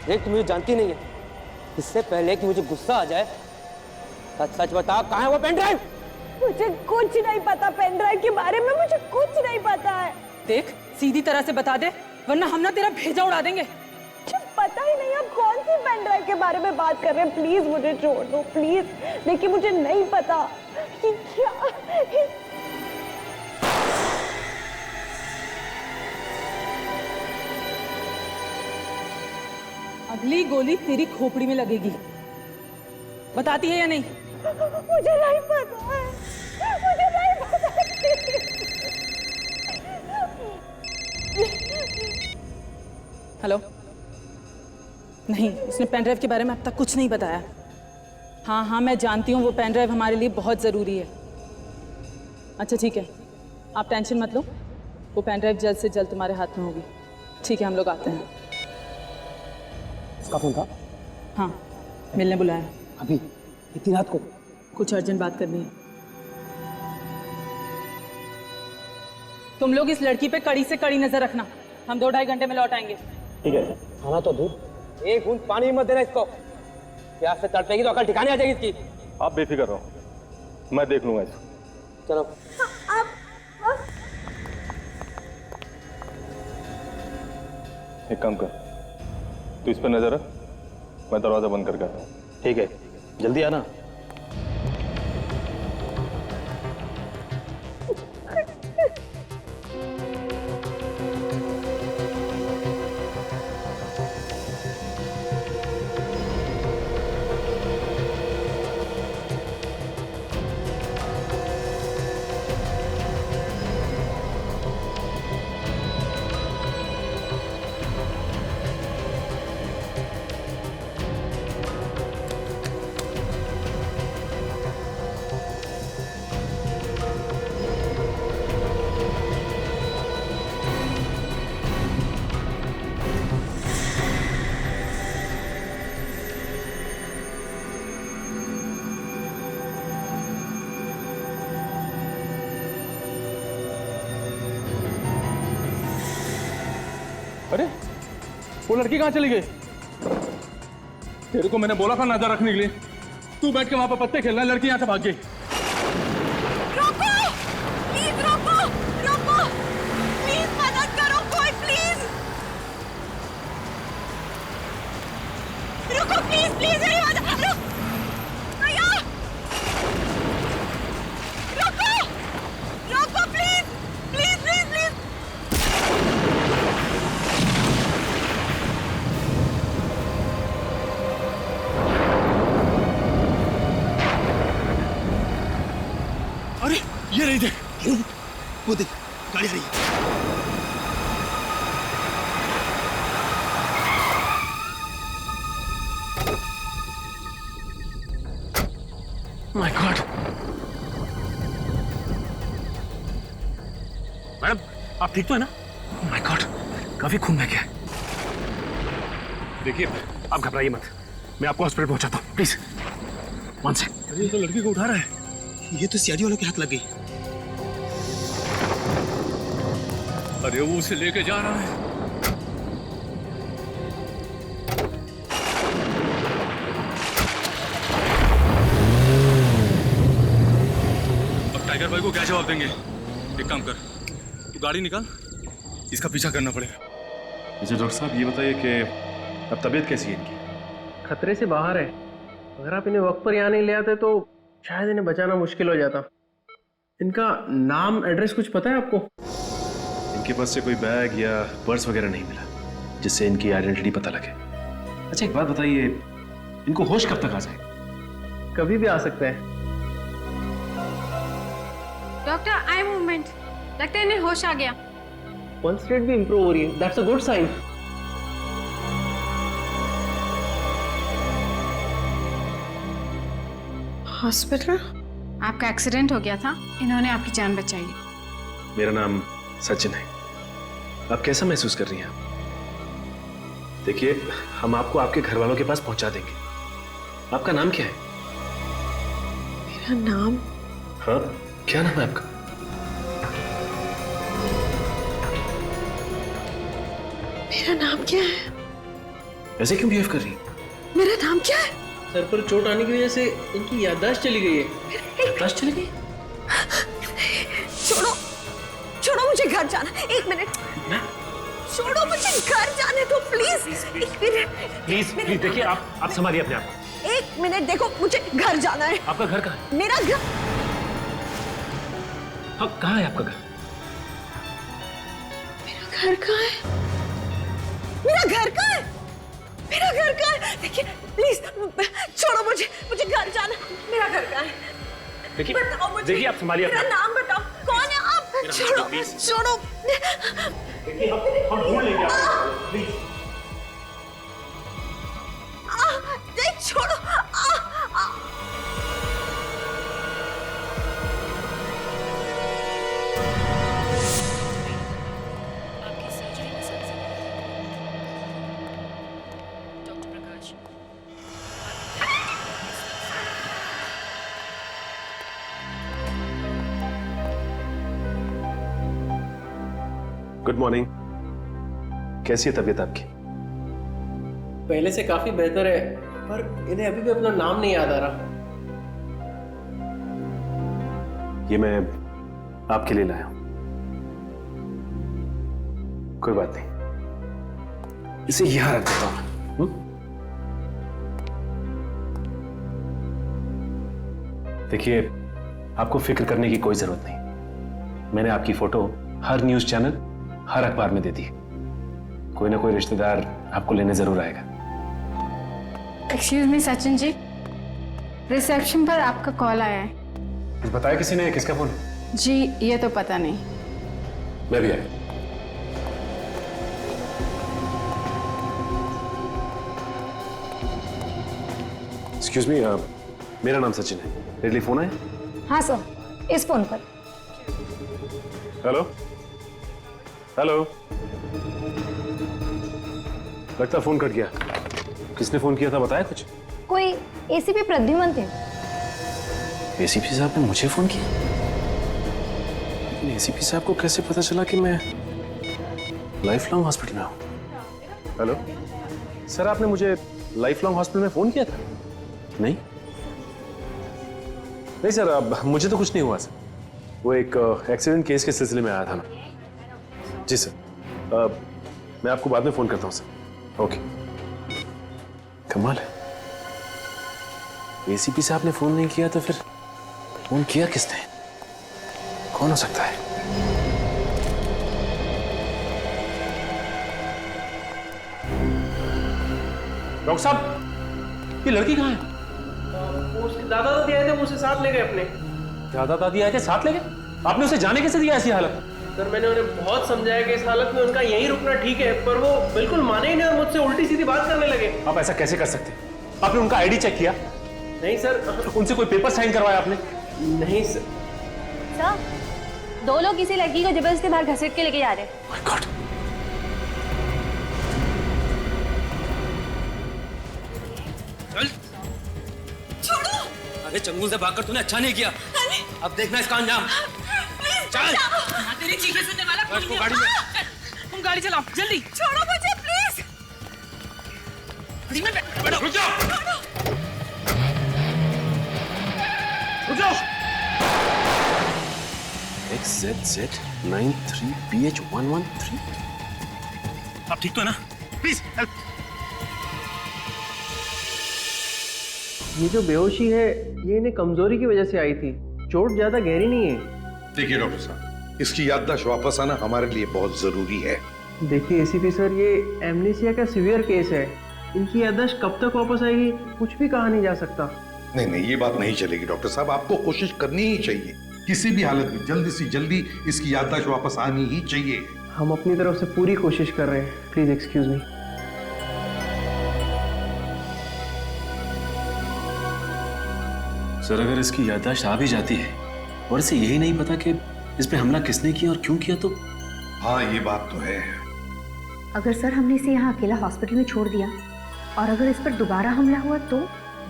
देख तू मुझे जानती नहीं है, इससे पहले कि मुझे गुस्सा आ जाए सच सच बता, कहाँ है वो पेन ड्राइव? मुझे कुछ नहीं पता पेन ड्राइव के बारे में, मुझे कुछ नहीं पता है। देख सीधी तरह से बता दे, वरना हम ना तेरा भेजा उड़ा देंगे। मुझे पता ही नहीं आप कौन सी पेन ड्राइव के बारे में बात कर रहे हैं। प्लीज मुझे छोड़ दो प्लीज। देखिए मुझे नहीं पता कि क्या अगली गोली तेरी खोपड़ी में लगेगी। बताती है या नहीं? मुझे नहीं पता है, मुझे नहीं पता। हेलो? नहीं, उसने पेन ड्राइव के बारे में अब तक कुछ नहीं बताया। हाँ हाँ मैं जानती हूँ वो पेन ड्राइव हमारे लिए बहुत ज़रूरी है। अच्छा ठीक है, आप टेंशन मत लो, वो पेन ड्राइव जल्द से जल्द तुम्हारे हाथ में होगी। ठीक है हम लोग आते हैं। उसका फोन था? हाँ मिलने बुलाया। अभी इतनी रात को? कुछ अर्जेंट बात करनी है। तुम लोग इस लड़की पे कड़ी से कड़ी नजर रखना, हम 2-2.5 घंटे में लौट आएंगे। ठीक है। खाना तो दूर, एक बूंद पानी मत देना इसको, प्यास से तड़पेगी तो अकल ठिकाने आ जाएगी इसकी। आप बेफिक्र रहो, मैं देख लूंगा इसको। चलो। एक काम कर, तू इस पर नजर रख, मैं दरवाजा बंद करके आता हूँ। ठीक है, जल्दी आना। अरे वो लड़की कहाँ चली गई? तेरे को मैंने बोला था नजर रखने के लिए, तू बैठ के वहां पर पत्ते खेलना, लड़की यहाँ से भाग गई। रोको प्लीज, रोको रोको प्लीज, मदद करो कोई प्लीज। रुको प्लीज प्लीज, मेरी मदद रुक भैया, रुको रोको प्लीज प्लीज प्लीज प्लीज। अरे ये नहीं, देख वो देख, गाड़ी आ रही है। माय गॉड, मैडम आप ठीक तो है ना? माय गॉड, काफी खून बह गया है। देखिए आप घबराइए मत, मैं आपको हॉस्पिटल पहुंचाता हूँ, प्लीज। One second. अरे ये तो लड़की को उठा रहा है, ये तो सीआईडी वालों के हाथ लग गई। अरे वो उसे लेके जा रहा है। अब टाइगर भाई को क्या जवाब देंगे? एक काम कर, तू गाड़ी निकाल, इसका पीछा करना पड़ेगा। अच्छा डॉक्टर साहब ये बताइए कि अब तबीयत कैसी है इनकी? खतरे से बाहर है, अगर आप इन्हें वक्त पर यहाँ नहीं ले आते तो शायद इन्हें बचाना मुश्किल हो जाता। इनका नाम एड्रेस कुछ पता है आपको? इनके पास से कोई बैग या पर्स वगैरह नहीं मिला जिससे इनकी आइडेंटिटी पता लगे। अच्छा एक बात बताइए, इनको होश कब तक आ जाए? कभी भी आ सकता है। डॉक्टर आई मूवमेंट, लगता है इन्हें होश आ गया। पल्स रेट भी इंप्रूव हो रही है, that's a good sign. Hospital? आपका एक्सीडेंट हो गया था, इन्होंने आपकी जान बचाई। मेरा नाम सचिन है। आप कैसा महसूस कर रही हैं? देखिए हम आपको आपके घर वालों के पास पहुंचा देंगे। आपका नाम क्या है? मेरा नाम? हाँ क्या नाम है आपका? मेरा नाम क्या है? ऐसे क्यों बिहेव कर रही है? मेरा नाम क्या है? सर पर चोट आने की वजह से इनकी याददाश्त चली गई है। याददाश्त चली गई? छोड़ो, छोड़ो, मुझे घर जाना है। 1 मिनट, छोड़ो, मुझे घर जाने दो प्लीज। 1 मिनट प्लीज प्लीज देखिए, आप संभालिए अपने आप को। 1 मिनट, देखो मुझे घर जाना है। आपका घर कहाँ है? मेरा घर, हाँ कहाँ है आपका घर? मेरा घर कहाँ है? मेरा घर कहाँ है? मेरा घर कहाँ है? देखिए प्लीज छोड़ो, मुझे घर जाना। मेरा घर कहाँ है? देखिए, बताओ मुझे। देखिए आप संभालिए मेरा अपना। नाम बताओ, कौन है आप? छोड़ो, छोड़ो। देखिए हम ढूंढ लेंगे आपको, प्लीज। नहीं, छोड़ो। Good morning. कैसी है तबीयत आपकी? पहले से काफी बेहतर है, पर इन्हें अभी भी अपना नाम नहीं याद आ रहा। ये मैं आपके लिए लाया हूं। कोई बात नहीं, इसे यहां रख देता हूं। देखिए, आपको फिक्र करने की कोई जरूरत नहीं। मैंने आपकी फोटो हर न्यूज चैनल, हर अखबार में दे दी। कोई ना कोई रिश्तेदार आपको लेने जरूर आएगा। Excuse me Sachin ji, reception पर आपका कॉल आया है। कुछ बताया किसी ने? किसका फोन? जी ये तो पता नहीं। मैं भी आया। एक्सक्यूज मी, मेरा नाम सचिन है। मेरे लिए फोन आया? हाँ सर, इस फोन पर। हेलो हेलो, लगता फोन कट गया। किसने फोन किया था, बताया कुछ? कोई एसीपी प्रद्युमन थे। एसीपी साहब ने मुझे फोन किया? लेकिन एसीपी साहब को कैसे पता चला कि मैं लाइफ लॉन्ग हॉस्पिटल में हूं? हेलो सर, आपने मुझे लाइफ लॉन्ग हॉस्पिटल में फोन किया था? नहीं नहीं सर, अब मुझे तो कुछ नहीं हुआ सर। वो एक एक्सीडेंट केस के सिलसिले में आया था मैं। जी सर, मैं आपको बाद में फोन करता हूँ सर। ओके। कमाल है, एसीपी साहब ने फोन नहीं किया तो फिर फोन किया किसने? कौन हो सकता है? डॉक्टर साहब, ये लड़की कहाँ है? उसके दादा दादी आए थे, वो उसे साथ ले गए अपने। दादा दादी आए थे, साथ ले गए? आपने उसे जाने कैसे दिया ऐसी हालत? सर मैंने उन्हें बहुत समझाया कि इस हालत में उनका यहीं रुकना ठीक है, पर वो बिल्कुल माने ही नहीं और मुझसे उल्टी सीधी बात करने लगे। आप ऐसा कैसे कर सकते? आपने उनका आईडी चेक किया? नहीं सर। उनसे कोई पेपर साइन करवाया आपने? नहीं सर। सर, 2 लोग किसी लड़की को जबरदस्ती बाहर घसीट के लेके जा रहे हैं। My God. चल, छोड़ो। अरे चंगुल से भागकर तूने अच्छा नहीं किया। अब देखना इसका अंजाम। चल, तेरी चीखें सुनने वाला कोई इसको नहीं गाड़ी में। है। तुम गाड़ी चलाओ जल्दी। छोड़ो मुझे प्लीज। गाड़ी में बैठो, रुक जाओ, रुक जाओ। XZZ93PH113। आप ठीक तो है ना? Please help. ये जो बेहोशी है, ये इन्हें कमजोरी की वजह से आई थी। चोट ज्यादा गहरी नहीं है। देखिए डॉक्टर साहब, इसकी याददाश्त वापस आना हमारे लिए बहुत जरूरी है। देखिए एसीपी सर, ये एमनेसिया का सीवियर केस है। इनकी याददाश्त कब तक वापस आएगी कुछ भी कहा नहीं जा सकता। नहीं नहीं, ये बात नहीं चलेगी डॉक्टर साहब। आपको कोशिश करनी ही चाहिए, किसी भी हालत में जल्दी से जल्दी इसकी याददाश्त वापस आनी ही चाहिए। हम अपनी तरफ से पूरी कोशिश कर रहे हैं। Please excuse me. सर, अगर इसकी याददाश्त आ भी जाती है और इसे यही नहीं पता कि इस पे हमला किसने किया और क्यों किया, तो हाँ ये बात तो है। अगर सर हमने इसे यहाँ अकेला हॉस्पिटल में छोड़ दिया और अगर इस पर दोबारा हमला हुआ तो?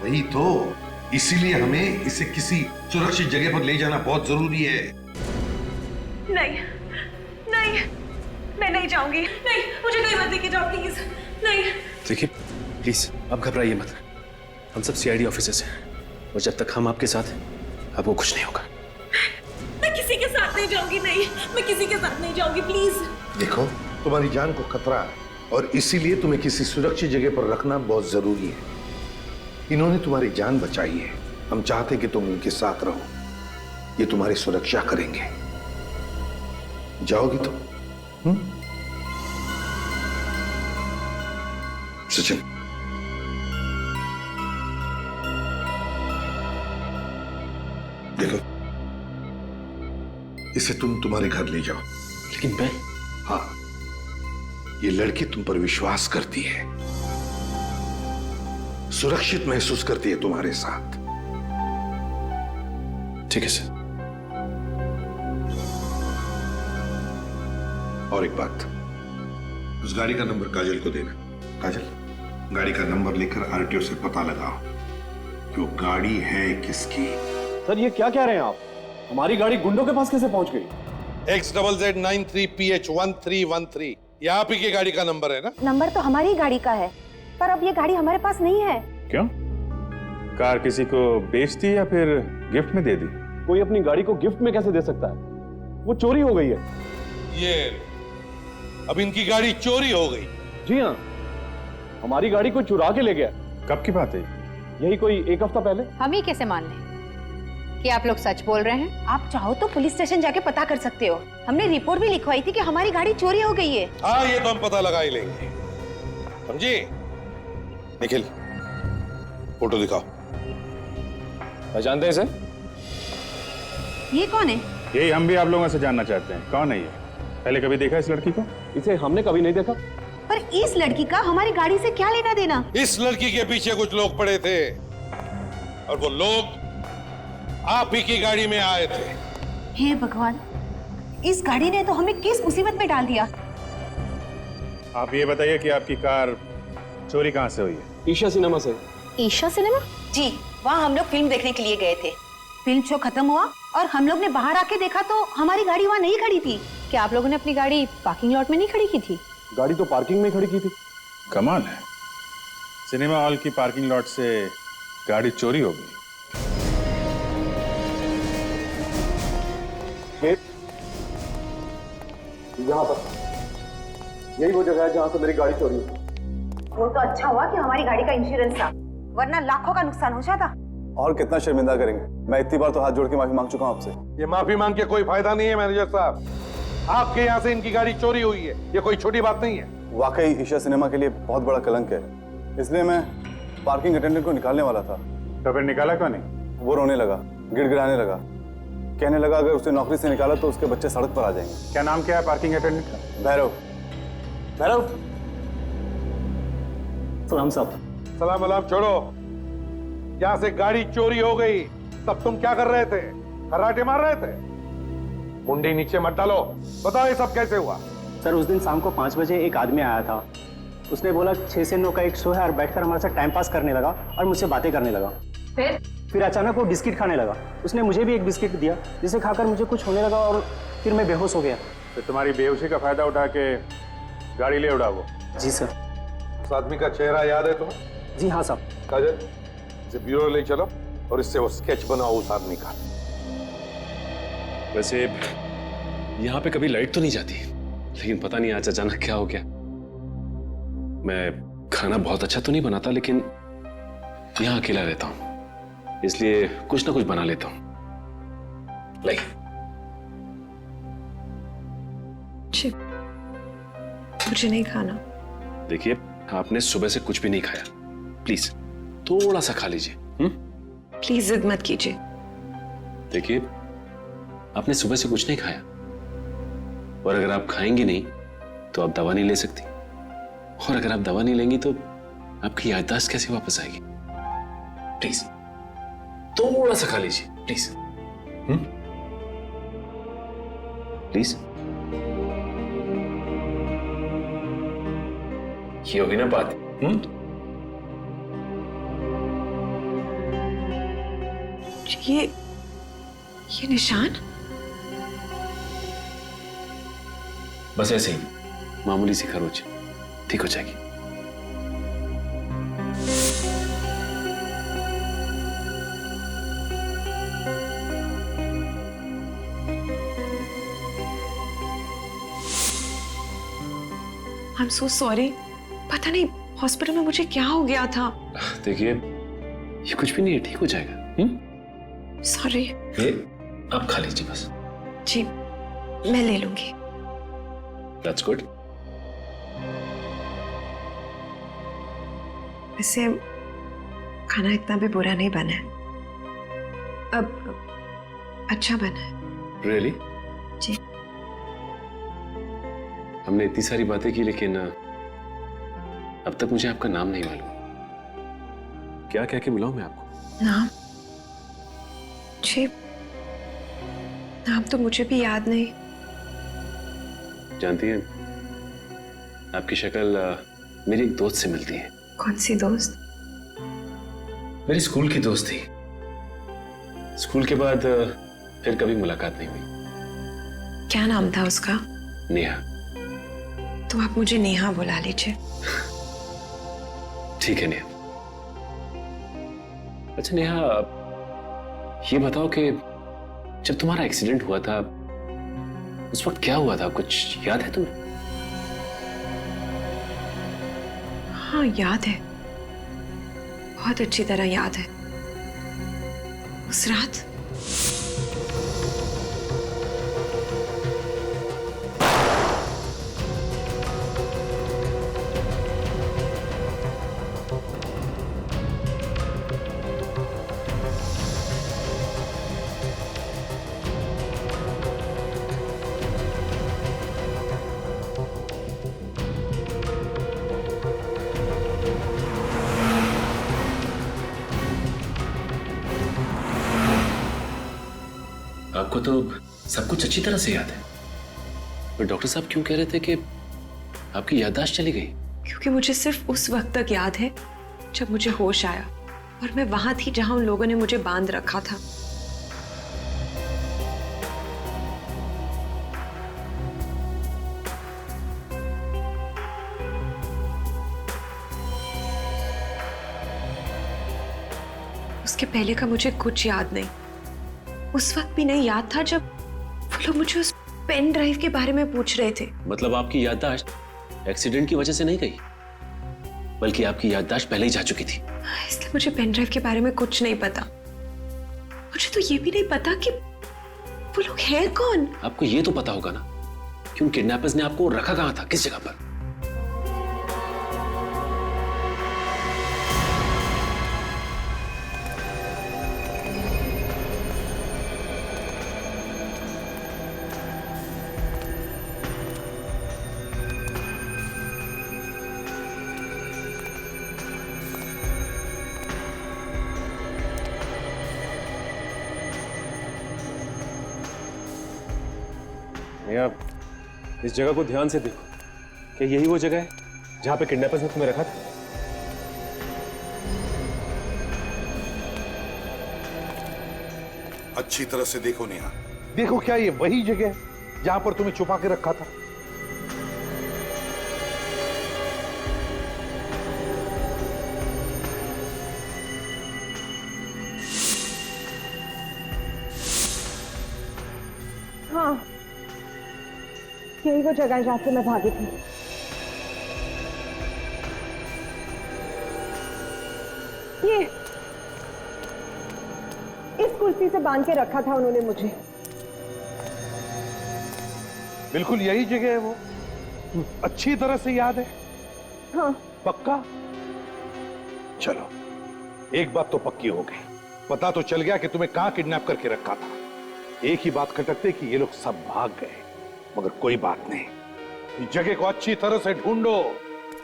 वही तो, इसीलिए हमें इसे किसी सुरक्षित जगह पर ले जाना बहुत जरूरी है। नहीं नहीं, मैं नहीं जाऊंगी। नहीं, मुझे कहीं मत लेके जाओ प्लीज नहीं। देखिए प्लीज अब घबराइए मत। हम सब सीआईडी ऑफिसर्स हैं और जब तक हम आपके साथ हैं आपको कुछ नहीं होगा। मैं किसी के साथ नहीं जाऊंगी, नहीं, मैं किसी के साथ नहीं जाऊंगी, प्लीज। देखो तुम्हारी जान को खतरा है और इसीलिए तुम्हें किसी सुरक्षित जगह पर रखना बहुत जरूरी है। इन्होंने तुम्हारी जान बचाई है, हम चाहते कि तुम इनके साथ रहो, ये तुम्हारी सुरक्षा करेंगे। जाओगी तुम? सचिन देखो इसे तुम तुम्हारे घर ले जाओ। लेकिन मैं? हाँ, ये लड़की तुम पर विश्वास करती है, सुरक्षित महसूस करती है तुम्हारे साथ। ठीक है सर। और एक बात, उस गाड़ी का नंबर काजल को देना। काजल, गाड़ी का नंबर लेकर आरटीओ से पता लगाओ कि वो गाड़ी है किसकी। सर ये क्या कह रहे हैं आप? हमारी गाड़ी गुंडों के पास कैसे पहुंच गई? XZZ93PH1313 ये आप ही की गाड़ी का नंबर है ना? नंबर तो हमारी गाड़ी का है, पर अब ये गाड़ी हमारे पास नहीं है। क्यों? कार किसी को बेच दी या फिर गिफ्ट में दे दी? कोई अपनी गाड़ी को गिफ्ट में कैसे दे सकता है? वो चोरी हो गई है। ये अब इनकी गाड़ी चोरी हो गई। जी हाँ, हमारी गाड़ी कोई चुरा के ले गया। कब की बात है? यही कोई 1 हफ्ता पहले। हम ही कैसे मान लें कि आप लोग सच बोल रहे हैं? आप चाहो तो पुलिस स्टेशन जाके पता कर सकते हो। हमने रिपोर्ट भी लिखवाई थी कि हमारी गाड़ी चोरी हो गई है। हाँ, ये तो हम पता लगा ही लेंगे, समझी? निखिल, फोटो दिखाओ। पहचानते हैं इसे? ये कौन है? यही हम भी आप लोगों से जानना चाहते हैं, कौन है ये? पहले कभी देखा इस लड़की को? इसे हमने कभी नहीं देखा। पर इस लड़की का हमारी गाड़ी से क्या लेना देना? इस लड़की के पीछे कुछ लोग पड़े थे और वो लोग आप ही की गाड़ी में आए थे। हे भगवान, इस गाड़ी ने तो हमें किस मुसीबत में डाल दिया। आप ये बताइए कि आपकी कार चोरी कहाँ से हुई है? ईशा सिनेमा से। ईशा सिनेमा? जी, वहाँ हम लोग फिल्म देखने के लिए गए थे। फिल्म शो खत्म हुआ और हम लोग ने बाहर आके देखा तो हमारी गाड़ी वहाँ नहीं खड़ी थी। क्या आप लोगों ने अपनी गाड़ी पार्किंग लॉट में नहीं खड़ी की थी? गाड़ी तो पार्किंग में खड़ी की थी। कमाल है, सिनेमा हॉल की पार्किंग लॉट से गाड़ी चोरी हो गई। यहाँ पर यही वो जगह है जहाँ से मेरी गाड़ी चोरी हुई। वो तो अच्छा हुआ कि हमारी गाड़ी का इंश्योरेंस था, वरना लाखों का नुकसान हो जाता। और कितना शर्मिंदा करेंगे? मैं इतनी बार तो हाथ जोड़ के माफी मांग चुका हूँ आपसे। ये माफी मांग के कोई फायदा नहीं है मैनेजर साहब, आपके यहाँ से इनकी गाड़ी चोरी हुई है, ये कोई छोटी बात नहीं है। वाकई ईशा सिनेमा के लिए बहुत बड़ा कलंक है, इसलिए मैं पार्किंग अटेंडेंट को निकालने वाला था। तो फिर निकाला क्यों नहीं? वो रोने लगा, गिड़गिड़ाने लगा, कहने लगा अगर उसे नौकरी से निकाला तो उसके बच्चे सड़क पर आ जाएंगे। क्या नाम क्या है पार्किंग अटेंडेंट का? भैरव। भैरव, सलाम साहब। सलाम वलाम छोड़ो, यहाँ से गाड़ी चोरी हो गई, तब तुम क्या कर रहे थे? खर्राटे मार रहे थे? मुंडी नीचे मत डालो, बताओ ये सब कैसे हुआ? सर उस दिन शाम को 5 बजे एक आदमी आया था, उसने बोला 6 से 9 का एक शो है और बैठकर हमारे साथ टाइम पास करने लगा और मुझसे बातें करने लगा। फिर अचानक वो बिस्किट खाने लगा, उसने मुझे भी एक बिस्किट दिया जिसे खाकर मुझे कुछ होने लगा और फिर मैं बेहोश हो गया। तो तुम्हारी बेहोशी का फायदा उठा के गाड़ी ले उड़ा वो? जी सर। उस आदमी का चेहरा याद है तुम्हें? जी हाँ साहब। काजल, इसे ब्यूरो ले चलो और इससे वो स्केच बनाओ उस आदमी का। वैसे यहाँ पे कभी लाइट तो नहीं जाती, लेकिन पता नहीं आज अचानक क्या हो गया। मैं खाना बहुत अच्छा तो नहीं बनाता, लेकिन यहाँ अकेला रहता हूँ, इसलिए कुछ ना कुछ बना लेता हूँ। लाइक मुझे नहीं खाना। देखिए, आपने सुबह से कुछ भी नहीं खाया, प्लीज थोड़ा सा खा लीजिए। प्लीज जिद मत कीजिए। देखिए, आपने सुबह से कुछ नहीं खाया, और अगर आप खाएंगे नहीं तो आप दवा नहीं ले सकती, और अगर आप दवा नहीं लेंगी तो आपकी याददाश्त कैसे वापस आएगी? प्लीज थोड़ा सा खा लीजिए, प्लीज। प्लीज। ये होगी ना बात? ये निशान? बस ऐसे ही मामूली सी खरोच, ठीक हो जाएगी। I'm so sorry. पता नहीं हॉस्पिटल में मुझे क्या हो गया था। देखिए, ये कुछ भी नहीं है, ठीक हो जाएगा। सॉरी। ये आप खा लीजिए बस। जी, मैं ले लूंगी। That's good. वैसे खाना इतना भी बुरा नहीं बना है, अब अच्छा बना है। Really? जी। हमने इतनी सारी बातें की, लेकिन अब तक मुझे आपका नाम नहीं मालूम। क्या कह के बुलाऊं मैं आपको? नाम? जी, नाम तो मुझे भी याद नहीं। जानती हैं, आपकी शक्ल मेरी एक दोस्त से मिलती है। कौन सी दोस्त? मेरी स्कूल की दोस्त थी। स्कूल के बाद फिर कभी मुलाकात नहीं हुई। क्या नाम था उसका? नेहा। तो आप मुझे नेहा बुला लीजिए। ठीक है नेहा। अच्छा नेहा, ये बताओ कि जब तुम्हारा एक्सीडेंट हुआ था उस वक्त क्या हुआ था, कुछ याद है तुम्हें? हाँ याद है, बहुत अच्छी तरह याद है। उस रात आपको तो सब कुछ अच्छी तरह से याद है, पर डॉक्टर साहब क्यों कह रहे थे कि आपकी याददाश्त चली गई? क्योंकि मुझे सिर्फ उस वक्त तक याद है जब मुझे होश आया और मैं वहां थी जहां उन लोगों ने मुझे बांध रखा था। उसके पहले का मुझे कुछ याद नहीं। उस वक्त भी नहीं याद था जब वो लोग मुझे उस पेन ड्राइव के बारे में पूछ रहे थे। मतलब आपकी याददाश्त एक्सीडेंट की वजह से नहीं गई, बल्कि आपकी याददाश्त पहले ही जा चुकी थी। इसलिए मुझे पेन ड्राइव के बारे में कुछ नहीं पता। मुझे तो ये भी नहीं पता कि वो लोग हैं कौन। आपको ये तो पता होगा ना कि उन किडनैपर्स ने आपको रखा कहाँ था, किस जगह पर? आप इस जगह को ध्यान से देखो, क्या यही वो जगह है जहां पे किडनैपर्स ने तुम्हें रखा था? अच्छी तरह से देखो नेहा, देखो क्या ये वही जगह है जहां पर तुम्हें छुपा के रखा था? हाँ, यही वो जगह है जहां से मैं भागी थी। ये इस कुर्सी से बांध के रखा था उन्होंने मुझे। बिल्कुल यही जगह है वो, अच्छी तरह से याद है? हाँ। पक्का? चलो, एक बात तो पक्की हो गई, पता तो चल गया कि तुम्हें कहां किडनैप करके रखा था। एक ही बात खटकते कि ये लोग सब भाग गए, मगर कोई बात नहीं, इस जगह को अच्छी तरह से ढूंढो,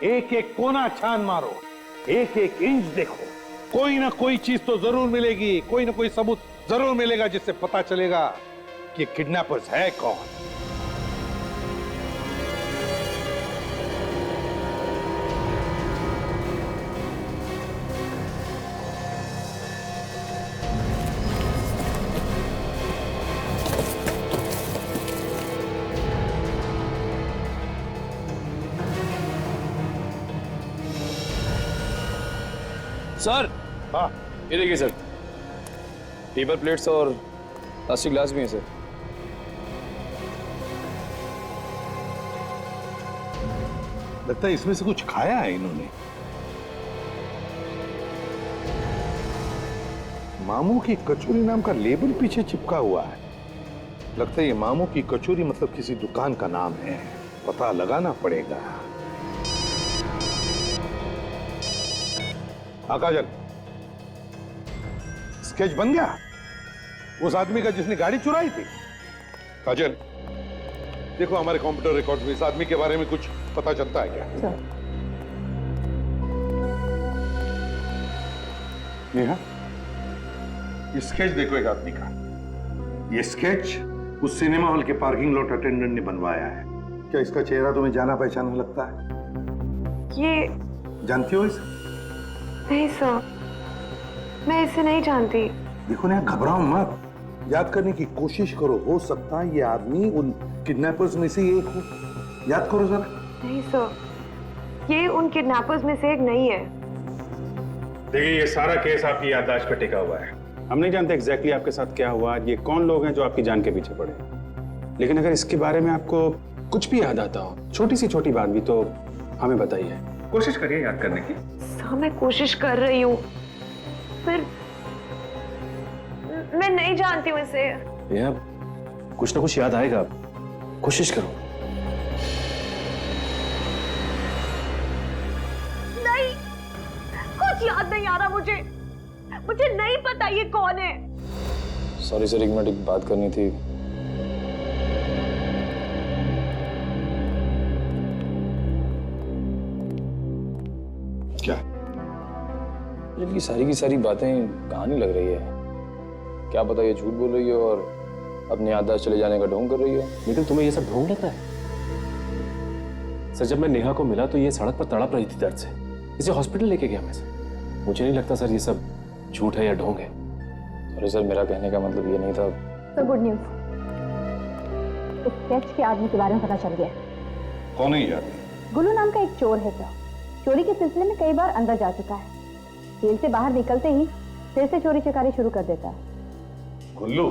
एक एक कोना छान मारो, एक एक इंच देखो, कोई ना कोई चीज तो जरूर मिलेगी, कोई ना कोई सबूत जरूर मिलेगा जिससे पता चलेगा कि किडनैपर्स है कौन। सर, हाँ, ये देखिए सर, पेपर प्लेट्स और प्लास्टिक ग्लास भी हैं सर। लगता है इसमें से कुछ खाया है इन्होंने। मामू की कचौरी नाम का लेबल पीछे चिपका हुआ है। लगता है ये मामू की कचौरी मतलब किसी दुकान का नाम है। पता लगाना पड़ेगा। काजल, स्केच बन गया उस आदमी का जिसने गाड़ी चुराई थी? काजल, देखो हमारे कंप्यूटर रिकॉर्ड में इस आदमी के बारे में कुछ पता चलता है क्या? नेहा, ये स्केच देखो एक आदमी का। ये स्केच उस सिनेमा हॉल के पार्किंग लॉट अटेंडेंट ने बनवाया है। क्या इसका चेहरा तुम्हें जाना पहचाना लगता है? ये जानती हो इसे? नहीं सर, मैं इसे नहीं जानती। देखो ना, घबराओ मत, याद करने की कोशिश करो। हो सकता है ये आदमी उन किडनैपर्स में से एक हो। याद करो जरा। नहीं सर, ये उन किडनैपर्स में से एक नहीं है। देखिए, ये सारा केस आपकी याददाश्त पर टिका हुआ है। हम नहीं जानते एग्जैक्टली आपके साथ क्या हुआ, ये कौन लोग हैं जो आपकी जान के पीछे पड़े। लेकिन अगर इसके बारे में आपको कुछ भी याद आता हो, छोटी सी छोटी बात भी, तो हमें बताइए। कोशिश करिए याद करने की। सर, मैं कोशिश कर रही हूँ, पर मैं नहीं जानती हूँ इसे। भैया, कुछ ना कुछ याद आएगा, कोशिश करो। नहीं, कुछ याद नहीं आ रहा मुझे नहीं पता ये कौन है। सॉरी सर, एक मिनट, एक बात करनी थी। क्या? ये सारी की सारी बातें कहानी लग रही है। क्या पता ये झूठ बोल रही है और अपने याददाश्त चले जाने का ढोंग कर रही है। लेकिन तुम्हें ये सब ढोंग लग रहा है? सर, जब मैं नेहा को मिला तो ये सड़क पर तड़प रही थी दर्द से। इसे हॉस्पिटल लेके गया मैं सर। मुझे नहीं लगता सर ये सब झूठ है या ढोंग है। अरे सर, मेरा कहने का मतलब ये नहीं था। तो गुड न्यूज, इस स्केच के आदमी के बारे में पता चल गया। कौन है ये आदमी? गुल्लू नाम का एक चोर है सर। चोरी के सिलसिले में कई बार अंदर जा चुका है। जेल से बाहर निकलते ही फिर से चोरी चकारी शुरू कर देता है। गुल्लू?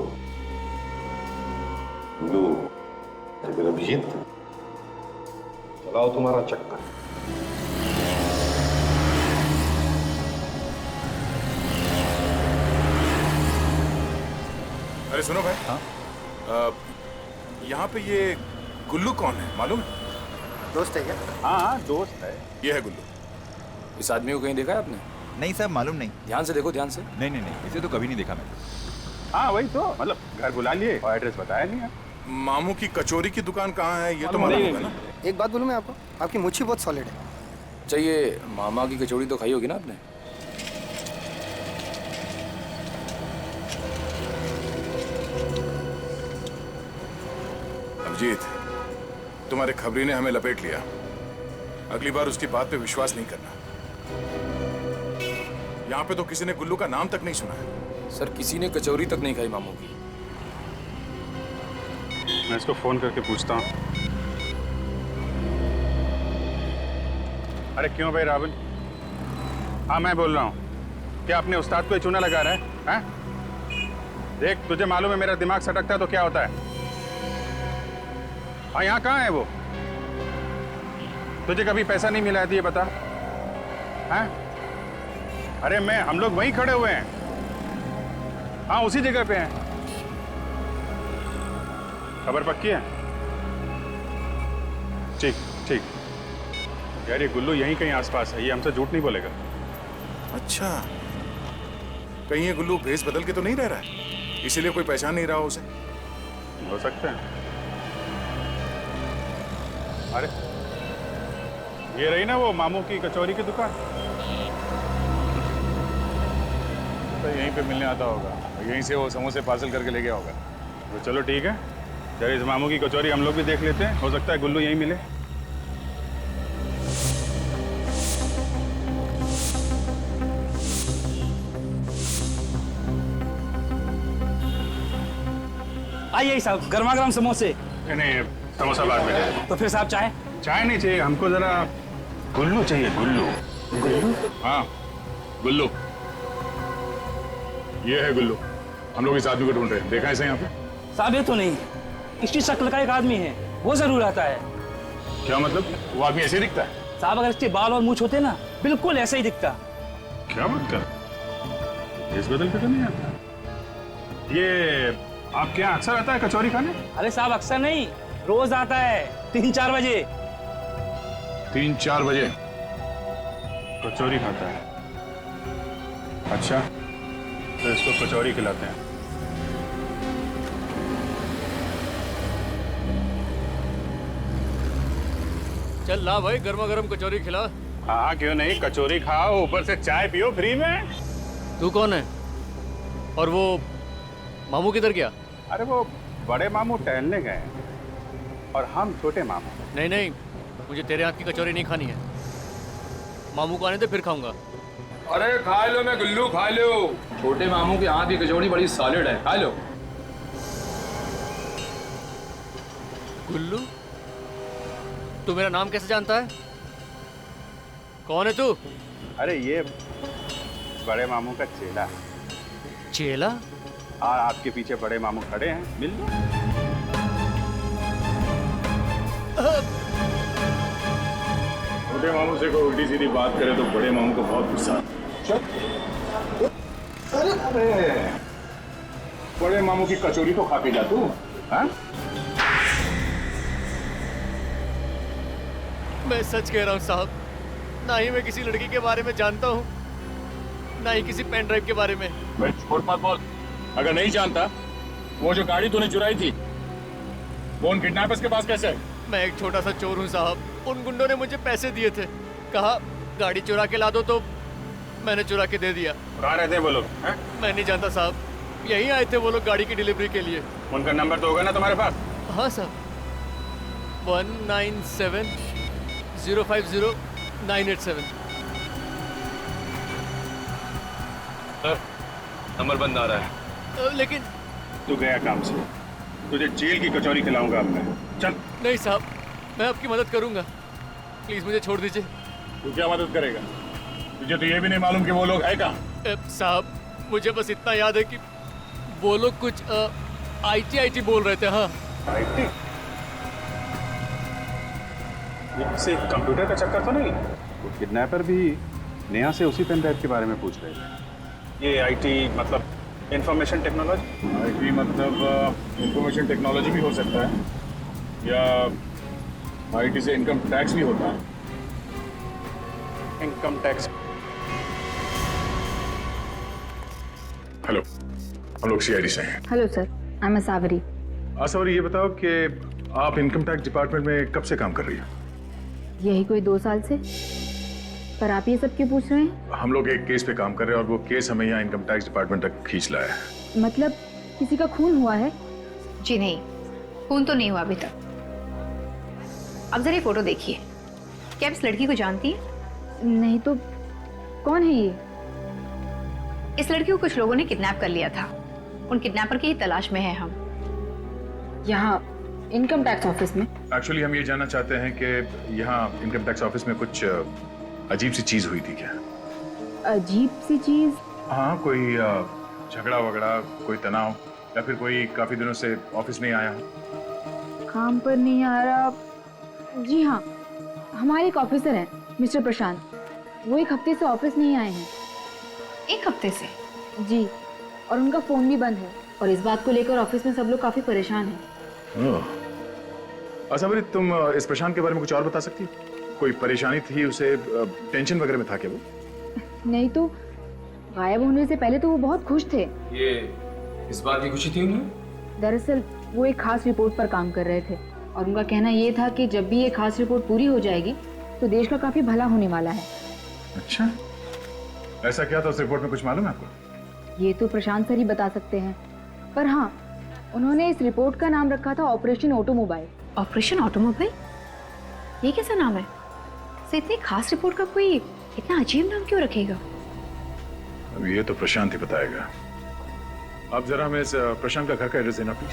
गुल्लू, फिर अभिजीत, चलाओ तुम्हारा चक्कर। अरे सुनो भाई। हाँ? यहाँ पे ये गुल्लू कौन है मालूम? दोस्त है क्या? हाँ, दोस्त है। ये है गुल्लू। इस आदमी को कहीं देखा है आपने? नहीं सर, मालूम नहीं। ध्यान से देखो, ध्यान से। नहीं, इसे तो कभी नहीं देखा मैं। हाँ वही तो, मतलब घर बुला लिए और एड्रेस बताया नहीं है। मामू की कचौरी की दुकान कहाँ है ये तो मालूम होगा ना? एक बात बोलूं मैं आपको, आपकी मुच्छी बहुत सॉलिड है। चाहिए, मामा की कचौड़ी तो खाई होगी ना आपने? अभिजीत, तुम्हारे खबरी ने हमें लपेट लिया। अगली बार उसकी बात पे विश्वास नहीं करना। यहाँ पे तो किसी ने गुल्लू का नाम तक नहीं सुना है। सर, किसी ने कचौरी तक नहीं खाई मामू की। मैं इसको फोन करके पूछता हूँ। अरे क्यों भाई राहुल? हाँ, मैं बोल रहा हूँ। क्या अपने उस्ताद को ही चूना लगा रहा है? हैं? देख, तुझे मालूम है मेरा दिमाग सटकता है तो क्या होता है। हाँ, यहाँ कहाँ है वो? तुझे कभी पैसा नहीं मिला है तो ये बता। हैं? अरे हम लोग वहीं खड़े हुए हैं। हाँ, उसी जगह पे हैं। खबर पक्की है? ठीक ठीक। यार, ये गुल्लू यहीं कहीं आसपास है, ये हमसे झूठ नहीं बोलेगा। अच्छा, कहीं ये गुल्लू भेस बदल के तो नहीं रह रहा है, इसीलिए कोई पहचान नहीं रहा हो उसे? हो सकता है। अरे ये रही ना वो मामू की कचौरी की दुकान। तो यहीं पे मिलने आता होगा, यहीं से वो समोसे पार्सल करके ले गया होगा। तो चलो ठीक है, जरा इस मामू की कचौरी हम लोग भी देख लेते हैं। हो सकता है गुल्लू यहीं मिले। आइए साहब, गर्मा गर्म समोसे। नहीं, समोसा बाद में। तो फिर साहब चाय? चाय नहीं चाहिए हमको, जरा गुल्लू चाहिए। गुल्लू? गुल्लू? हाँ, गुल्लू। ये है गुल्लू। हम लोग इस आदमी को ढूंढ रहे हैं। देखा है इसे यहाँ पे? साहब, ये तो नहीं, इसकी शक्ल का एक आदमी है, वो जरूर आता है। क्या मतलब? वो आदमी ऐसे दिखता है? साहब अगर इसके बाल और मूछ होते ना बिल्कुल ऐसा ही दिखता। क्या बात कर, इस बदल के तो नहीं आता। ये आपके यहाँ अक्सर आता है कचौरी खाने? अरे साहब अक्सर नहीं, रोज आता है 3-4 बजे। 3-4 बजे कचौरी खाता है? अच्छा, तो इसको कचौरी खिलाते हैं। चल ला भाई, गर्मा गर्म कचौरी खिला। हाँ क्यों नहीं, कचौरी खाओ ऊपर से चाय पियो फ्री में। तू कौन है? और वो मामू किधर गया? अरे वो बड़े मामू टहलने गए हैं और हम छोटे मामू। नहीं नहीं, मुझे तेरे हाथ की कचौरी नहीं खानी है। मामू को आने दे फिर खाऊंगा। अरे खा लो, मैं गुल्लू खा लो। छोटे मामू के हाथ की कचौड़ी बड़ी सॉलिड है, खा लो। गुल्लू, तू मेरा नाम कैसे जानता है? कौन है तू? अरे ये बड़े मामू का चेला। चेला? हाँ, आपके पीछे बड़े मामू खड़े हैं, मिल लो। छोटे मामू से कोई उल्टी सीधी बात करे तो बड़े मामू को बहुत गुस्सा आता है। अरे बड़े मामू की कचौरी तो खा के जा तू। हाँ? मैं सच कह रहा हूँ साहब, ना ही मैं किसी लड़की के बारे में जानता हूँ, ना ही किसी पेन ड्राइव के बारे में। मैं छोड़ मत बोल। अगर नहीं जानता, वो जो गाड़ी तूने चुराई थी वो उन किडनैपर्स के पास कैसे है? मैं एक छोटा सा चोर हूँ साहब। उन गुंडों ने मुझे पैसे दिए थे, कहा गाड़ी चुरा के ला दो, तो मैंने चुरा के दे दिया। कहाँ रहते हैं वो लोग? मैं नहीं जानता साहब, यहीं आए थे वो लोग गाड़ी की डिलीवरी के लिए। उनका नंबर तो होगा ना तुम्हारे पास? हाँ साहब, 1970500987। नंबर बंद आ रहा है। लेकिन तू गया काम से, तुझे जेल की कचौरी खिलाऊंगा अब मैं। चल। नहीं साहब, मैं आपकी मदद करूंगा, प्लीज मुझे छोड़ दीजिए। तू क्या मदद करेगा? तुझे तो ये भी नहीं मालूम कि वो लोग है कहाँ? साहब मुझे बस इतना याद है कि वो लोग कुछ IT बोल रहे थे। हाँ IT? से कंप्यूटर का चक्कर तो नहीं? वो किडनैपर भी नेहा से उसी पेन ड्राइव के बारे में पूछ रहे थे। ये IT मतलब इंफॉर्मेशन टेक्नोलॉजी? IT मतलब इंफॉर्मेशन टेक्नोलॉजी भी हो सकता है, या IT से इनकम टैक्स भी होता है। Income tax. हेलो, हम लोग CID से हैं। हेलो सर, आई एम सावरी। सावरी, ये बताओ कि आप इनकम टैक्स डिपार्टमेंट में कब से काम कर रही हो? यही कोई 2 साल से। पर आप ये सब क्यों पूछ रहे हैं? हम लोग एक केस पे काम कर रहे हैं और वो केस हमें यहाँ इनकम टैक्स डिपार्टमेंट तक खींच लाया है। मतलब किसी का खून हुआ है? जी नहीं, खून तो नहीं हुआ अभी तक। अब जरा ये फोटो देखिए, क्या आप इस लड़की को जानती हैं? नहीं तो कौन है ये? इस लड़की को कुछ लोगों ने किडनैप कर लिया था। उन किडनैपर की ही तलाश में है हम। यहाँ इनकम टैक्स ऑफिस में? एक्चुअली हम ये जानना चाहते हैं कि यहाँ इनकम टैक्स ऑफिस में कुछ अजीब सी चीज हुई थी क्या? अजीब सी चीज? हाँ, कोई झगड़ा वगड़ा, कोई तनाव, या फिर कोई काफी दिनों से ऑफिस नहीं आया? काम पर नहीं आ रहा? जी हाँ, हमारे एक ऑफिसर हैं मिस्टर प्रशांत, वो 1 हफ्ते से ऑफिस नहीं आए हैं। 1 हफ्ते से? जी, और उनका फोन भी बंद है, और इस बात को लेकर ऑफिस में सब लोग काफी परेशान हैं। अच्छा भाई, तुम इस प्रशांत के बारे में कुछ और बता सकती? कोई परेशानी थी उसे, टेंशन वगैरह में था क्या वो? नहीं तो गायब होने से पहले तो वो बहुत खुश थे। ये इस बात की खुशी थी उन्हें? दरअसल वो एक खास रिपोर्ट पर काम कर रहे थे, और उनका कहना ये था कि जब भी ये खास रिपोर्ट पूरी हो जाएगी तो देश का काफी भला होने वाला है। अच्छा, ऐसा क्या था उस रिपोर्ट में, कुछ मालूम है आपको? ये तो प्रशांत सर ही बता सकते हैं, पर हाँ, उन्होंने इस रिपोर्ट का नाम रखा था ऑपरेशन ऑटोमोबाइल। Operation automobile? ये कैसा नाम है? से इतनी खास रिपोर्ट का कोई इतना अजीब नाम क्यों रखेगा? अब ये तो प्रशांत ही बताएगा। आप जरा हमें इस प्रशांत का घर का एड्रेस देना प्लीज।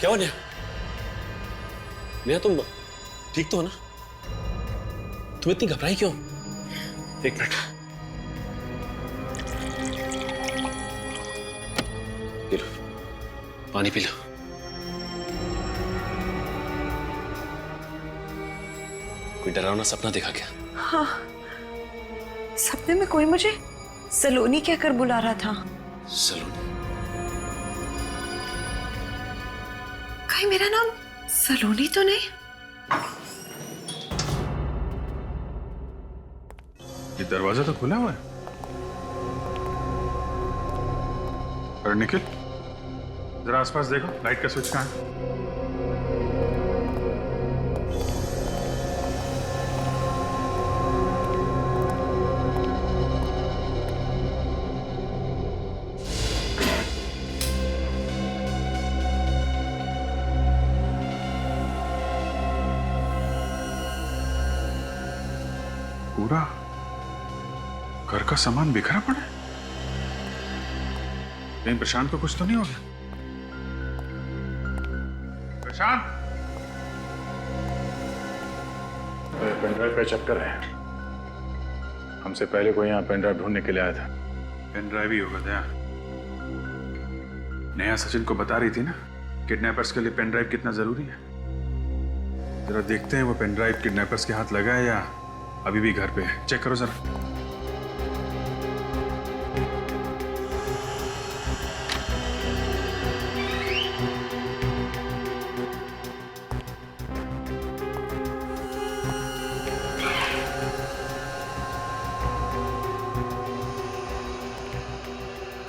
क्या हो नेहा? नेहा तुम ठीक तो हो ना? तुम इतनी घबराई क्यों? एक मिनट, पी लो, पानी पी लो। कोई डरावना सपना देखा क्या? हाँ, सपने में कोई मुझे सलोनी कहकर बुला रहा था। सलोनी? कहीं मेरा नाम सलोनी तो नहीं? ये दरवाजा तो खुला हुआ है। अरे निखिल, जरा आसपास देखो, लाइट का स्विच कहाँ है? पूरा घर का सामान बिखरा पड़ा है। कहीं प्रशांत को कुछ तो नहीं हो गया? प्रशांत, पेनड्राइव पे चक्कर है। हमसे पहले कोई यहाँ पेनड्राइव ढूंढने के लिए आया था। पेनड्राइव ही होगा दया। नेहा सचिन को बता रही थी ना किडनैपर्स के लिए पेनड्राइव कितना जरूरी है। जरा देखते हैं वो पेनड्राइव किडनैपर्स के हाथ लगा है या अभी भी घर पे है। चेक करो जरा।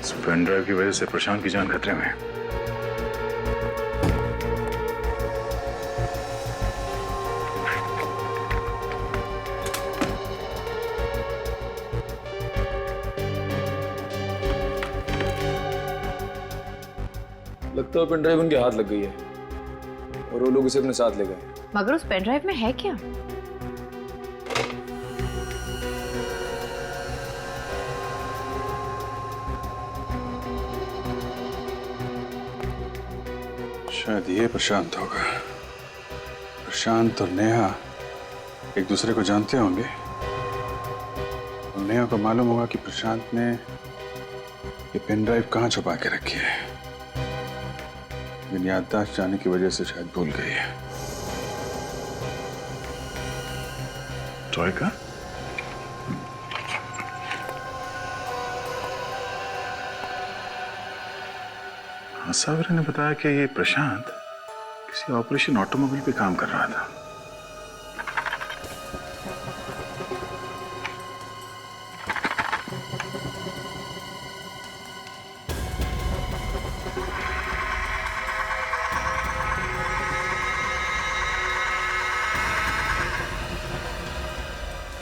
इस पेनड्राइव की वजह से प्रशांत की जान खतरे में है। लगता है पेनड्राइव उनके हाथ लग गई है और वो लोग उसे अपने साथ ले गए। मगर उस पेनड्राइव में है क्या? शायद ये प्रशांत होगा। प्रशांत और नेहा एक दूसरे को जानते होंगे। और नेहा को मालूम होगा कि प्रशांत ने ये पेनड्राइव कहाँ छुपा के रखी है। लेकिन याददाश्त जाने की वजह से शायद भूल गई है। टॉय का? हाँ, सावरी ने बताया कि ये प्रशांत किसी ऑपरेशन ऑटोमोबाइल पे काम कर रहा था।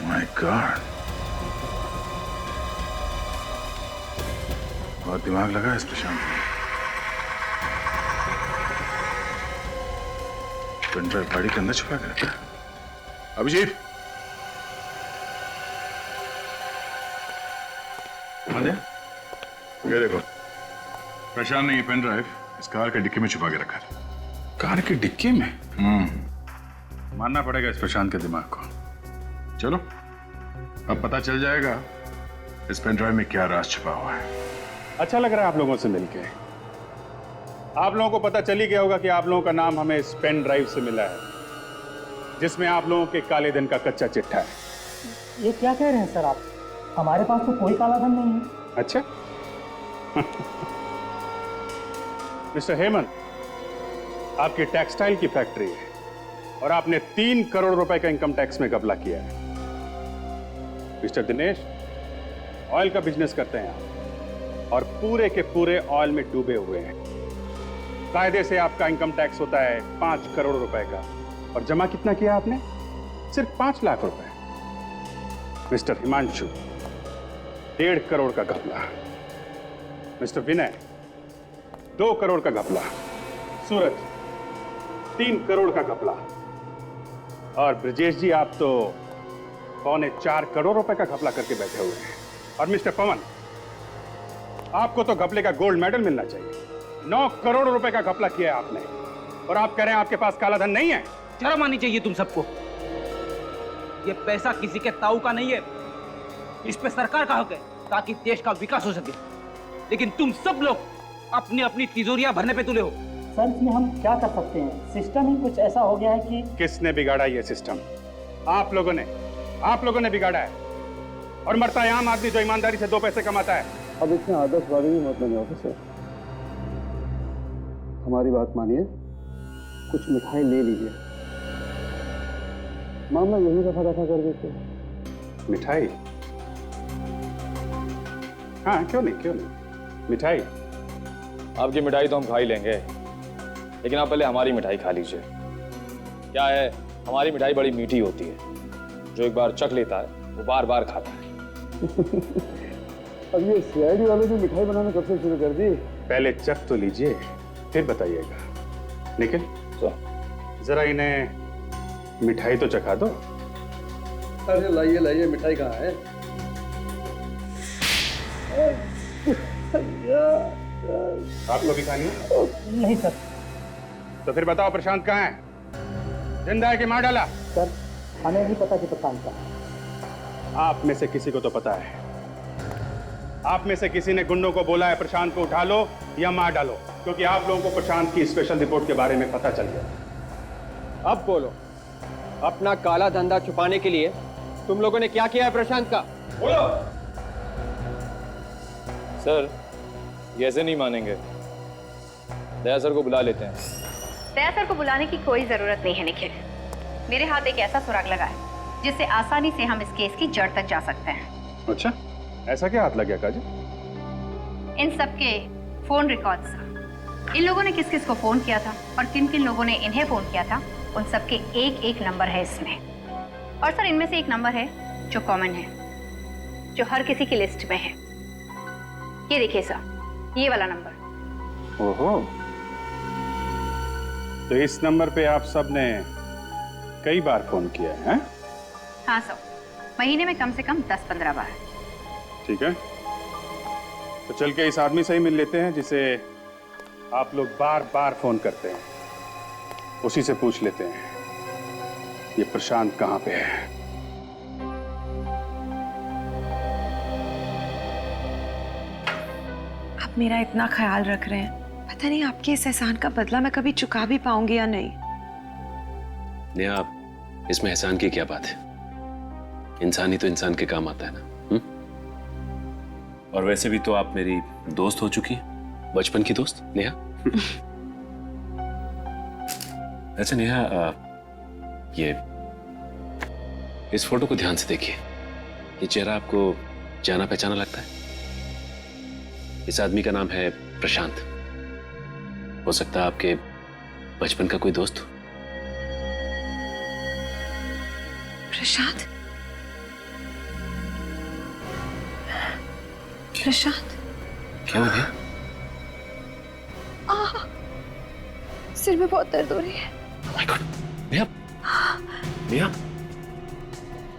माय गॉड, बहुत दिमाग लगा इस प्रशांत ने। पेनड्राइव गाड़ी के अंदर छुपा के रखा है। अभिजीत, ये देखो, प्रशांत ने ये पेनड्राइव इस कार के डिक्की में छुपा के रखा है। कार की डिक्की में? मानना पड़ेगा इस प्रशांत के दिमाग को। चलो, अब पता चल जाएगा इस पेनड्राइव में क्या राज छुपा हुआ है। अच्छा लग रहा है आप लोगों से मिलके। आप लोगों को पता चल ही गया होगा कि आप लोगों का नाम हमें इस पेन ड्राइव से मिला है, जिसमें आप लोगों के काले धन का कच्चा चिट्ठा है। ये क्या कह रहे हैं सर आप? हमारे पास तो कोई काला धन नहीं है। अच्छा। मिस्टर हेमंत, आपकी टेक्सटाइल की फैक्ट्री है और आपने 3 करोड़ रुपए का इनकम टैक्स में घपला किया है। मिस्टर दिनेश, ऑयल का बिजनेस करते हैं आप और पूरे के पूरे ऑयल में डूबे हुए हैं। कायदे से आपका इनकम टैक्स होता है 5 करोड़ रुपए का और जमा कितना किया आपने? सिर्फ 5 लाख रुपए। मिस्टर हिमांशु, 1.5 करोड़ का घपला। मिस्टर विनय, 2 करोड़ का घपला। सूरज, 3 करोड़ का घपला। और ब्रजेश जी, आप तो 3.25 करोड़ रुपए का घपला करके बैठे हुए हैं। और मिस्टर पवन, आपको तो घपले का गोल्ड मेडल मिलना चाहिए। 9 करोड़ रुपए का घपला किया है आपने। और आप कह रहे हैं आपके पास काला धन नहीं है। शर्म आनी चाहिए तुम सबको। ये पैसा किसी के ताऊ का नहीं है, इस पे सरकार का हक है ताकि देश का विकास हो सके। लेकिन तुम सब लोग अपनी अपनी तिजोरियां भरने पे तुले हो। सर इसमें हम क्या कर सकते हैं? सिस्टम ही कुछ ऐसा हो गया है कि किसने बिगाड़ा ये सिस्टम? आप लोगों ने बिगाड़ा है। और मरता है आम आदमी जो ईमानदारी से 2 पैसे कमाता है। अब इसमें आदर्शवादी भी मत बने ऑफिसर, हमारी बात मानिए, कुछ मिठाई ले लीजिए, मामला यही दफा दफा कर देते। मिठाई? हाँ, क्यों नहीं मिठाई। आपकी मिठाई तो हम खा ही लेंगे, लेकिन आप पहले हमारी मिठाई खा लीजिए। क्या है, हमारी मिठाई बड़ी मीठी होती है, जो एक बार चख लेता है वो बार बार खाता है। अब ये सीआईडी वाले ने मिठाई बनाना कब से शुरू कर दी? पहले चख तो लीजिए, फिर बताइएगा। निखिल, जरा इन्हें मिठाई तो चखा दो। अरे लाइए मिठाई कहाँ है? आपको भी खानी है? नहीं सर। तो फिर बताओ प्रशांत कहाँ है? जिंदा है कि मार डाला? सर हमें नहीं पता कि प्रशांत का। आप में से किसी को तो पता है। आप में से किसी ने गुंडों को बोला है प्रशांत को उठा लो या मार डालो, क्योंकि आप लोगों को प्रशांत की स्पेशल रिपोर्ट के बारे में पता चल गया। अब बोलो, अपना काला धंधा छुपाने के लिए तुम लोगों ने क्या किया है प्रशांत का? बोलो। सर ये ऐसे नहीं मानेंगे, दया सर को बुला लेते हैं। दया सर को बुलाने की कोई जरूरत नहीं है निखिल। मेरे हाथ एक ऐसा सुराग लगा है जिससे आसानी से हम इस केस की जड़ तक जा सकते हैं। अच्छा, ऐसा क्या हाथ लग गया काजल? इन सबके फोन रिकॉर्ड्स, इन लोगों ने किस किस को फोन किया था और किन किन लोगों ने इन्हें फोन किया था, उन सबके एक एक नंबर है इसमें। और सर इनमें से एक नंबर है जो कॉमन है, जो हर किसी की लिस्ट में है। ये देखिए सर, ये वाला नंबर। ओहो, तो इस नंबर पे आप सब ने कई बार फोन किया है? हाँ सर, महीने में कम से कम 10-15 बार। ठीक है, तो चल के इस आदमी से ही मिल लेते हैं जिसे आप लोग बार बार फोन करते हैं। उसी से पूछ लेते हैं ये प्रशांत कहाँ पे है। आप मेरा इतना ख्याल रख रहे हैं, पता नहीं आपके इस एहसान का बदला मैं कभी चुका भी पाऊंगी या नहीं। नेहा, आप इसमें एहसान की क्या बात है? इंसान ही तो इंसान के काम आता है ना। और वैसे भी तो आप मेरी दोस्त हो चुकी हैं, बचपन की दोस्त नेहा। अच्छा नेहा, ये इस फोटो को ध्यान से देखिए। ये चेहरा आपको जाना पहचाना लगता है? इस आदमी का नाम है प्रशांत। हो सकता है आपके बचपन का कोई दोस्त हो। प्रशांत? प्रशांत? क्या हो गया? सिर में बहुत दर्द हो रही है। Oh my God, Neha, Neha,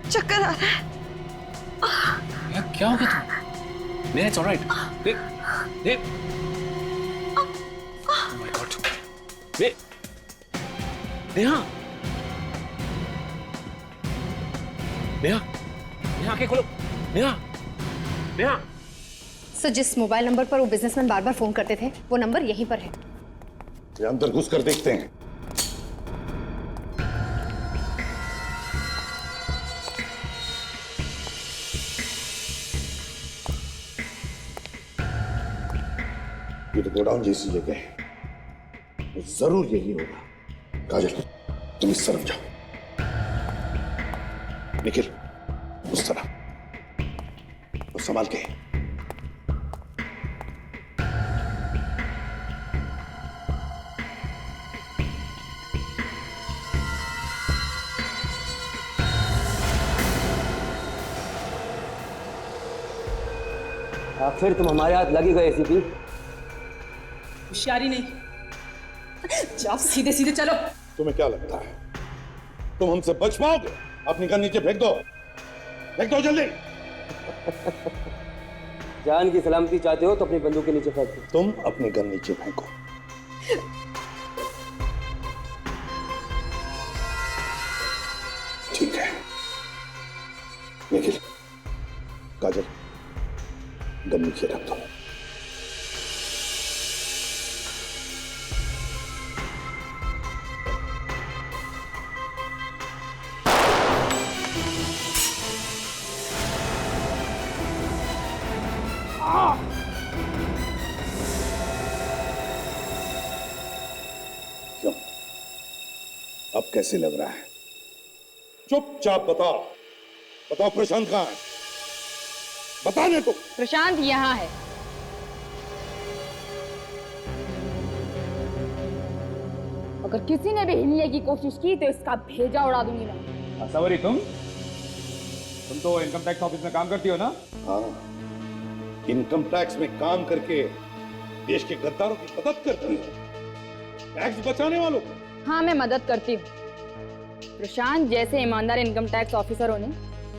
चक्कर आ रहा है। नेहा क्या हो गया तुम? Neha, it's all right. Oh my God, Neha, Neha, Neha आंखें खोलो, नेहा, नेहा। सर जिस मोबाइल नंबर पर वो बिजनेसमैन बार बार फोन करते थे, वो नंबर यहीं पर है। अंदर घुस कर देखते हैं। ये तो गोडाउन जैसी जगह है, तो जरूर यही होगा। काजल, तुम इस तरफ जाओ, निखिल उस तरफ, वो संभाल के। आखिर तुम हमारे हाथ लगी गए एसीपी। होशियारी नहीं, जाओ सीधे सीधे चलो। तुम्हें क्या लगता है तुम हमसे बच पाओगे? अपनी गन नीचे फेंक दो, फेंक दो जल्दी। जान की सलामती चाहते हो तो अपनी बंदूक के नीचे फेंक दो। तुम अपनी गन नीचे फेंको। निखिल, काजल, गन नीचे रख दो। क्यों? अब कैसे लग रहा है? चुपचाप बताओ, बताओ प्रशांत कहाँ है? बताने तो। प्रशांत यहाँ है। अगर किसी ने भी हिलने की कोशिश की तो इसका भेजा उड़ा दूंगी मैं। सवरी, तुम तो इनकम टैक्स ऑफिस में काम करती हो ना? हाँ, इनकम टैक्स में काम करके देश के गद्दारों की मदद करती हो, टैक्स बचाने वालों को। हाँ, मैं मदद करती हूँ। प्रशांत जैसे ईमानदार इनकम टैक्स ऑफिसरों ने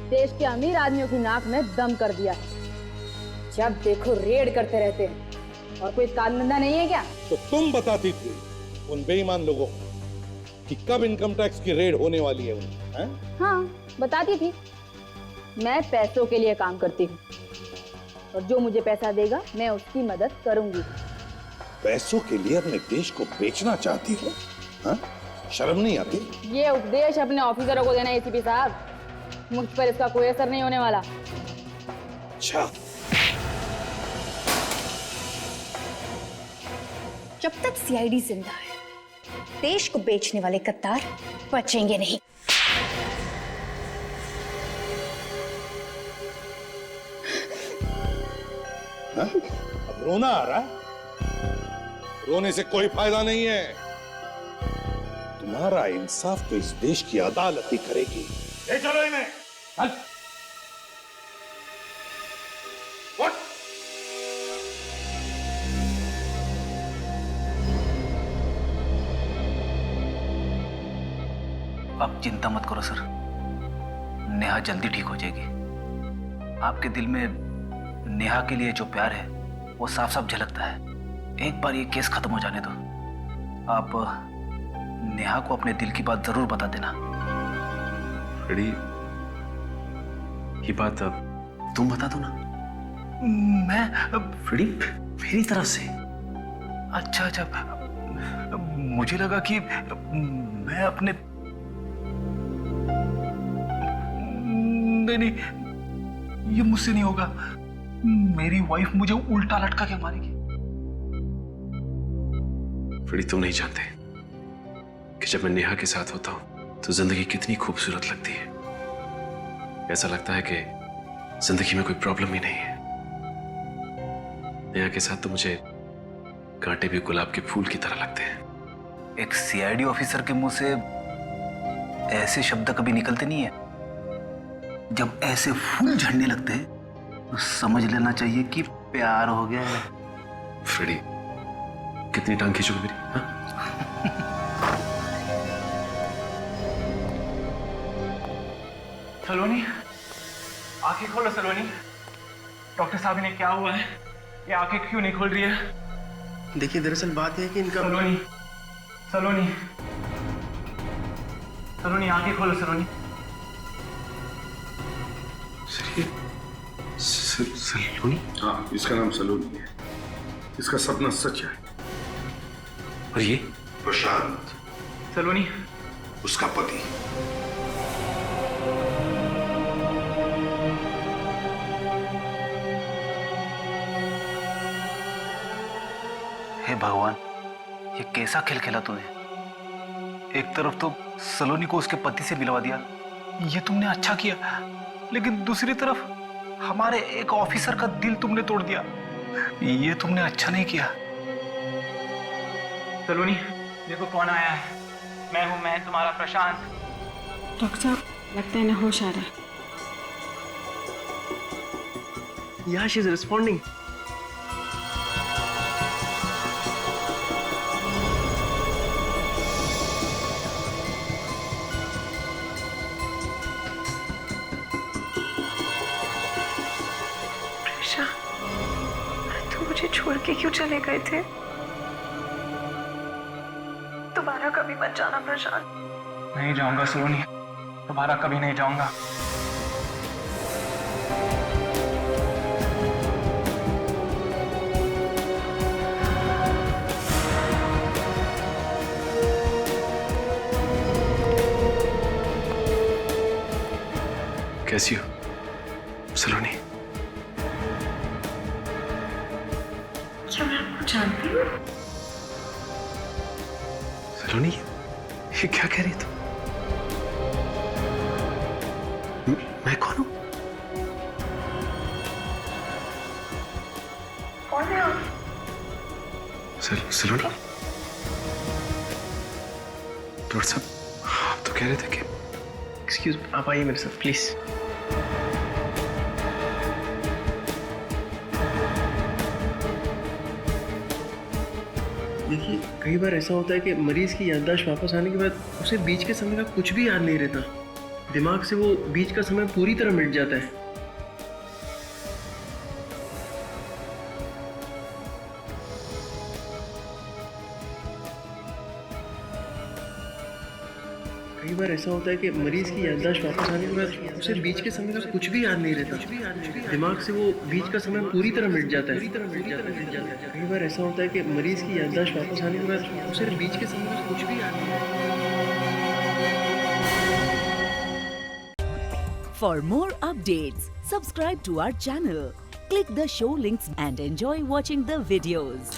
देश के अमीर आदमियों की नाक में दम कर दिया है। जब देखो रेड करते रहते हैं। और कोई काम धंधा नहीं है क्या? तो तुम बताती थी उन बेईमान लोगों को कि कब इनकम टैक्स की रेड होने वाली है उन्हें, हैं? हाँ, बताती थी। मैं पैसों के लिए काम करती हूँ और जो मुझे पैसा देगा मैं उसकी मदद करूंगी। पैसों के लिए अपने देश को बेचना चाहती हो? हाँ? शर्म नहीं आती? ये उपदेश अपने ऑफिसरों को देना एसीपी साहब, मुझ पर इसका कोई असर नहीं होने वाला। अच्छा, जब तक सीआईडी जिंदा है देश को बेचने वाले गद्दार बचेंगे नहीं। हाँ? अब रोना आ रहा है? रोने से कोई फायदा नहीं है। तुम्हारा इंसाफ तो इस देश की अदालत ही करेगी। ले चलो इन्हें। चल। What? आप चिंता मत करो सर, नेहा जल्दी ठीक हो जाएगी। आपके दिल में नेहा के लिए जो प्यार है वो साफ साफ झलकता है। एक बार ये केस खत्म हो जाने दो। आप नेहा को अपने दिल की बात जरूर बता देना। फ्रेडी, ये बात अब तुम बता दो ना। मैं फ्रेडी, मेरी तरफ से? अच्छा अच्छा, मुझे लगा कि मैं अपने नहीं, ये मुझसे नहीं होगा। मेरी वाइफ मुझे उल्टा लटका के मारेगी। फ्रेडी, तुम नहीं जानते कि जब मैं नेहा के साथ होता हूं तो जिंदगी कितनी खूबसूरत लगती है। ऐसा लगता है कि जिंदगी में कोई प्रॉब्लम ही नहीं है। नेहा के साथ तो मुझे कांटे भी गुलाब के फूल की तरह लगते हैं। एक सीआईडी ऑफिसर के मुंह से ऐसे शब्द कभी निकलते नहीं है। जब ऐसे फूल झड़ने लगते हैं तो समझ लेना चाहिए कि प्यार हो गया है। फ्रेडी, कितनी टांग खींचोगे मेरी? हाँ? सलोनी, आंखें खोलो सलोनी। डॉक्टर साहब ने क्या हुआ है? ये आंखें क्यों नहीं खोल रही है? देखिए, दरअसल बात है कि इनका सलोनी, सलोनी, सलोनी, आंखें खोलो सलोनी। सलोनी? हाँ, इसका नाम सलोनी है। इसका सपना सच है। और ये? प्रशांत। सलोनी, उसका पति। हे भगवान, ये कैसा खेल खेला तूने? एक तरफ तो सलोनी को उसके पति से मिलवा दिया, ये तुमने अच्छा किया, लेकिन दूसरी तरफ हमारे एक ऑफिसर का दिल तुमने तोड़ दिया, ये तुमने अच्छा नहीं किया। सलोनी, देखो कौन आया है। मैं हूं, मैं तुम्हारा प्रशांत। डॉक्टर साहब, लगता है ना होश आ रहा है। Yeah, she's responding. प्रेशा, तुम मुझे छोड़ के क्यों चले गए थे? दोबारा कभी मत जाना प्रशांत। नहीं जाऊंगा सलोनी, दोबारा कभी नहीं जाऊंगा। कैसी हो सलोनी? क्या मैं आपको जानती हूँ? सलोनी, ये क्या कह रही तू? मैं कौन हूँ? कौन है आप? सलोनी, डॉक्टर साहब, आप तो कह रहे थे कि एक्सक्यूज, आप आइए मेरे साथ प्लीज। देखिए, कई बार ऐसा होता है कि मरीज की याददाश्त वापस आने के बाद उसे बीच के समय का कुछ भी याद नहीं रहता। दिमाग से वो बीच का समय पूरी तरह मिट जाता है। कई बार ऐसा होता है कि मरीज की याददाश्त वापस आने के बाद उसे बीच के समय का कुछ भी याद नहीं रहता। दिमाग से वो बीच का समय पूरी तरह मिट जाता है। कई बार ऐसा होता है कि मरीज की याददाश्त वापस आने के बाद उसे बीच के समय का कुछ भी याद नहीं रहता। For more updates, subscribe to our channel, click the show links and enjoy watching the videos.